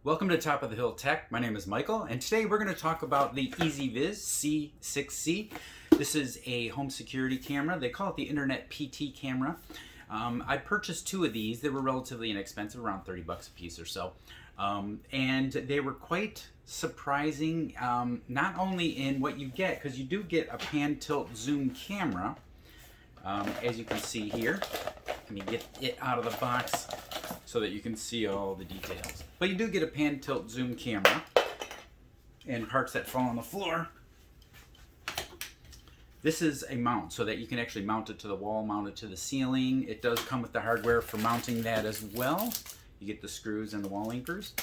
Welcome to Top of the Hill Tech. My name is Michael, and today we're going to talk about the EZVIZ C6C. This is a home security camera. They call it the Internet PT camera. I purchased two of these. They were relatively inexpensive, around 30 bucks a piece or so. And they were quite surprising, not only in what you get, because you do get a pan tilt zoom camera, as you can see here. Let me get it out of the box so that you can see all the details. But you do get a pan tilt zoom camera and parts that fall on the floor. This is a mount so that you can actually mount it to the wall, mount it to the ceiling. It does come with the hardware for mounting that as well. You get the screws and the wall anchors.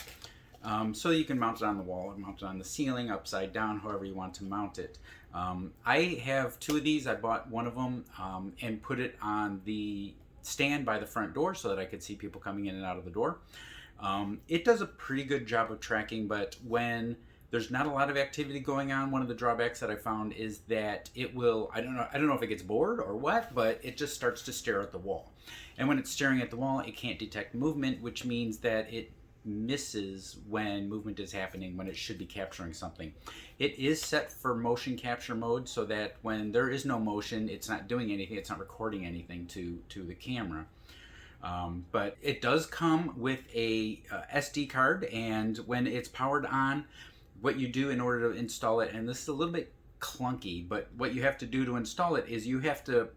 So you can mount it on the wall or mount it on the ceiling, upside down, however you want to mount it. I have two of these. I bought one of them and put it on the stand by the front door so that I could see people coming in and out of the door. It does a pretty good job of tracking, but when there's not a lot of activity going on, one of the drawbacks that I found is that it will, I don't know if it gets bored or what, but it just starts to stare at the wall. And when it's staring at the wall, it can't detect movement, which means that it misses when movement is happening, when it should be capturing something. It is set for motion capture mode so that when there is no motion, it's not doing anything, it's not recording anything to the camera. But it does come with a SD card, and when it's powered on, what you do in order to install it, and this is a little bit clunky, but what you have to do to install it is you have to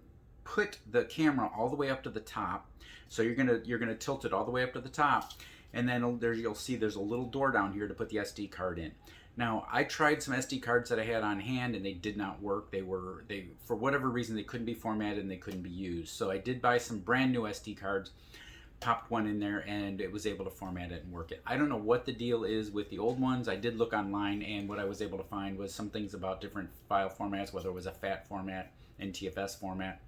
put the camera all the way up to the top. So you're gonna tilt it all the way up to the top, and then you'll see there's a little door down here to put the SD card in. Now, I tried some SD cards that I had on hand and they did not work. They for whatever reason, they couldn't be formatted and they couldn't be used. So I did buy some brand new SD cards, popped one in there, and it was able to format it and work it. I don't know what the deal is with the old ones. I did look online, and what I was able to find was some things about different file formats, whether it was a FAT format, NTFS format.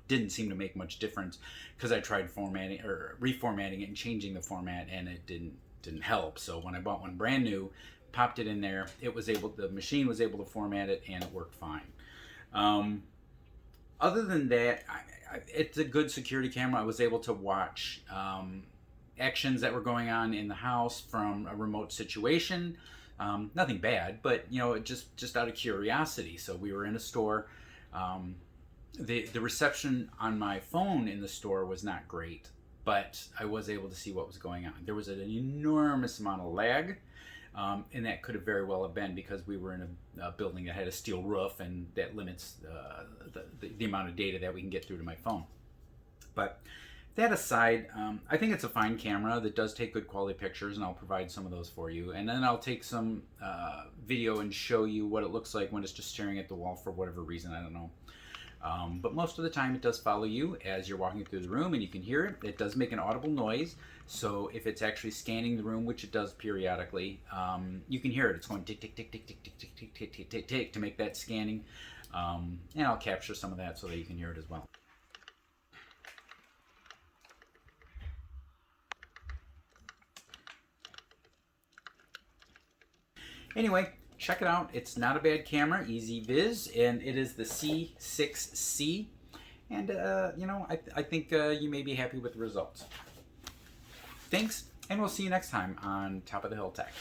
Didn't seem to make much difference because I tried formatting or reformatting it and changing the format, and it didn't help. So when I bought one brand new, popped it in there, the machine was able to format it, and it worked fine. Other than that, it's a good security camera. I was able to watch actions that were going on in the house from a remote situation. Nothing bad, but just out of curiosity. So we were in a store. The reception on my phone in the store was not great, but I was able to see what was going on. There was an enormous amount of lag, and that could have very well have been because we were in a building that had a steel roof, and that limits the amount of data that we can get through to my phone. But that aside, I think it's a fine camera that does take good quality pictures, and I'll provide some of those for you. And then I'll take some video and show you what it looks like when it's just staring at the wall for whatever reason, I don't know. But most of the time it does follow you as you're walking through the room, and you can hear it. It does make an audible noise, so if it's actually scanning the room, which it does periodically, you can hear it. It's going tick, tick, tick, tick, tick, tick, tick, tick, tick, tick, tick, tick to make that scanning. And I'll capture some of that so that you can hear it as well. Anyway, check it out. It's not a bad camera, EZVIZ, and it is the C6C. And, I think you may be happy with the results. Thanks, and we'll see you next time on Top of the Hill Tech.